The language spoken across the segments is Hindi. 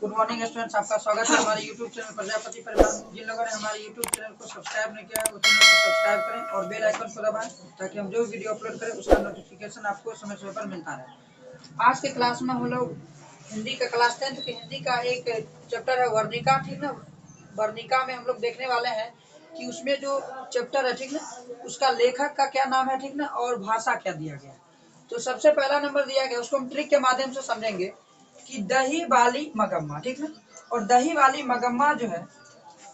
गुड मॉर्निंग स्टूडेंट्स, आपका स्वागत है हमारे यूट्यूब चैनल प्रजापति परिवार। जिन लोगों ने हमारे यूट्यूब चैनल को सब्सक्राइब नहीं किया है वो चैनल को सब्सक्राइब करें और बेल आइकन को दबाएं ताकि हम जो वीडियो अपलोड करें उसका नोटिफिकेशन आपको समय समय पर मिलता रहे। आज के क्लास में हम लोग हिंदी का क्लास 10th की हिंदी का एक चैप्टर है वर्णिका, ठीक ना। वर्णिका में हम लोग देखने वाले हैं कि उसमें जो चैप्टर है, ठीक ना, उसका लेखक का क्या नाम है, ठीक ना, और भाषा क्या दिया गया। तो सबसे पहला नंबर दिया गया, उसको हम ट्रिक के माध्यम से समझेंगे कि दही वाली मगम्मा, ठीक ना। और दही वाली मगम्मा जो है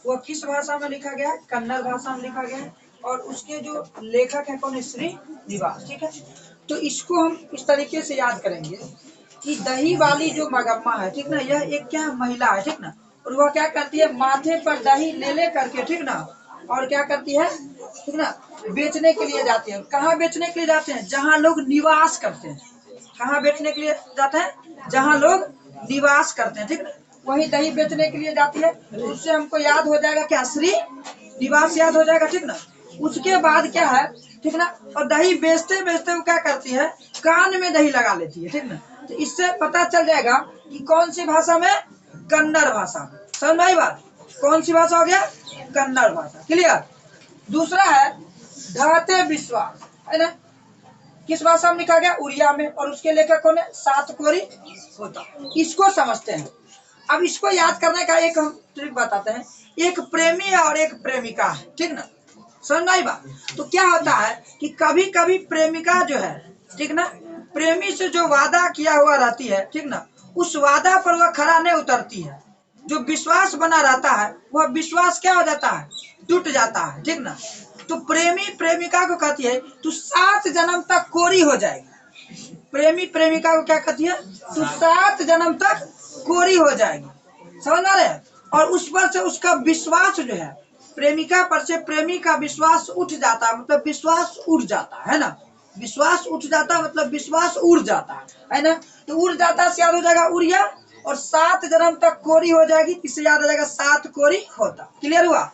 वो किस भाषा में लिखा गया है? कन्नड़ भाषा में लिखा गया है। और उसके जो लेखक है कौन है? श्रीनिवास, ठीक है। तो इसको हम इस तरीके से याद करेंगे कि दही वाली जो मगम्मा है, ठीक ना, यह एक क्या महिला है, ठीक ना। और वह क्या करती है? माथे पर दही ले करके, ठीक ना, और क्या करती है, ठीक ना, बेचने के लिए जाती है। कहाँ बेचने के लिए जाते हैं? जहाँ लोग निवास करते हैं। कहाँ बेचने के लिए जाते हैं? जहाँ लोग निवास करते हैं, ठीक है। वही दही बेचने के लिए जाती है। तो उससे हमको याद हो जाएगा क्या? श्री निवास याद हो जाएगा, ठीक ना। उसके बाद क्या है, ठीक ना, और दही बेचते बेचते वो क्या करती है? कान में दही लगा लेती है, ठीक ना। तो इससे पता चल जाएगा कि कौन सी भाषा में? कन्नड़ भाषा में। समझ में आई बात? कौन सी भाषा हो गया? कन्नड़ भाषा। क्लियर। दूसरा है ढाते विश्वास, है ना। किस भाषा में लिखा गया? उड़िया में। और उसके लेखक कौन है? सातकोरी होता। इसको समझते हैं। अब इसको याद करने का एक हम ट्रिक बताते हैं। एक प्रेमी है और एक प्रेमिका है, ठीक ना। समझ में आई बात? तो क्या होता है कि कभी कभी प्रेमिका जो है, ठीक ना, प्रेमी से जो वादा किया हुआ रहती है, ठीक ना, उस वादा पर वह खरा नहीं उतरती है। जो विश्वास बना रहता है वह विश्वास क्या हो जाता है? टूट जाता है, ठीक ना। तो प्रेमी प्रेमिका को कहती है तू 7 जन्म तक कोरी हो जाएगी। प्रेमी प्रेमिका को क्या कहती है? तू 7 जन्म तक कोरी हो जाएगी। समझ आ रहे हैं? और उस पर से उसका विश्वास जो है, प्रेमिका पर से प्रेमी का विश्वास उठ जाता है, मतलब विश्वास उड़ जाता है ना। विश्वास उठ जाता है मतलब विश्वास उड़ जाता है ना। तो उड़ जाता से याद हो जाएगा उड़िया, और 7 जन्म तक कोरी हो जाएगी, इससे याद हो जाएगा 7 कोरी होता। क्लियर हुआ?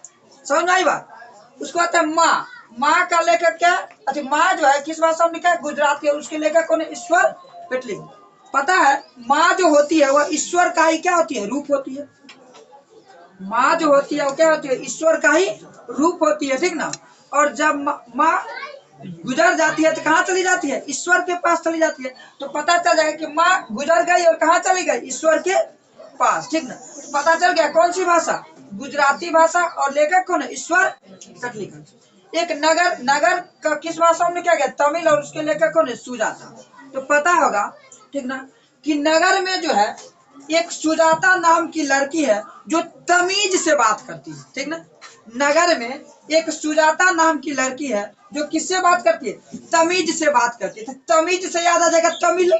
समझ में आई बात? उसको आता है माँ। माँ का लेखक क्या? अच्छा, माँ जो है किस भाषा में लिखा है? गुजराती। और उसके लेखक कौन है? ईश्वर पेटली। पता है माँ जो होती है वह ईश्वर का ही क्या होती है? रूप होती है। माँ जो होती है वो क्या होती है? ईश्वर का ही रूप होती है, ठीक ना। और जब माँ गुजर जाती है तो कहाँ चली जाती है? ईश्वर के पास चली जाती है। तो पता चल जाएगा कि माँ गुजर गई और कहाँ चली गई? ईश्वर के पास, ठीक ना। पता चल गया कौन सी भाषा? गुजराती भाषा। और लेखक कौन है? ईश्वर पेटली। एक नगर, नगर का किस भाषा में लिखा गया? तमिल। और उसके लेखक कौन है? सुजाता। तो पता होगा, ठीक ना, कि नगर में जो है एक सुजाता नाम की लड़की है जो तमीज से बात करती है, ठीक ना। नगर में एक सुजाता नाम की लड़की है जो किससे बात करती है? तमीज से बात करती है। तो तमीज से याद आ जाएगा तमिल,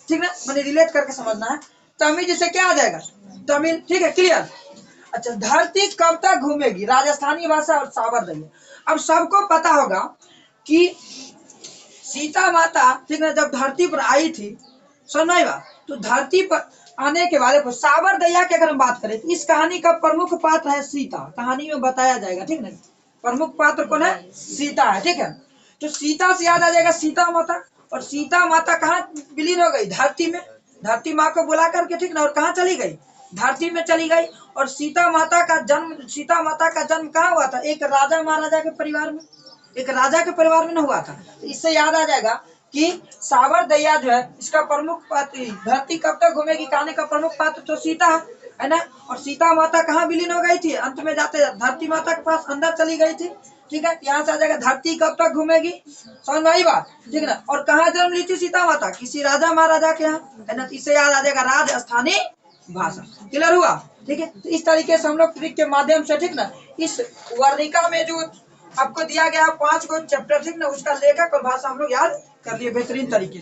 ठीक ना। मैंने रिलेट करके समझना है। तमीज से क्या आ जाएगा? तमिल, ठीक है। क्लियर। अच्छा, धरती कब तक घूमेगी? राजस्थानी भाषा और सावर दैया। अब सबको पता होगा कि सीता माता, ठीक ना, जब धरती पर आई थी, सुनाएगा, तो धरती पर आने के बाद सावर दैया की अगर हम बात करें तो इस कहानी का प्रमुख पात्र है सीता। कहानी में बताया जाएगा, ठीक ना। प्रमुख पात्र कौन है? सीता है, ठीक है। तो सीता से याद आ जाएगा सीता माता। और सीता माता कहाँ विलीन हो गई? धरती में। धरती माँ को बुला करके, ठीक ना, और कहाँ चली गई? धरती में चली गई। और सीता माता का जन्म कहाँ हुआ था? एक राजा महाराजा के परिवार में। एक राजा के परिवार में न हुआ था। तो इससे याद आ जाएगा कि सावर दैया जो है इसका प्रमुख पात्र। धरती कब तक घूमेगी कहानी का प्रमुख पात्र तो सीता है ना। और सीता माता कहाँ विलीन हो गई थी? अंत में जाते धरती माता के पास अंदर चली गई थी, ठीक है। यहाँ से आ जाएगा धरती कब तक घूमेगी। समझ में आई बात? ठीक है ना। और कहाँ जन्म ली थी सीता माता? किसी राजा महाराजा के यहाँ, है ना। इससे याद आ जाएगा राजस्थानी भाषा। क्लियर हुआ? ठीक है। तो इस तरीके से हम लोग ट्रिक के माध्यम से, ठीक ना, इस वर्णिका में जो आपको दिया गया 5 को चैप्टर, ठीक ना, उसका लेखक और भाषा हम लोग याद कर लिए बेहतरीन तरीके से।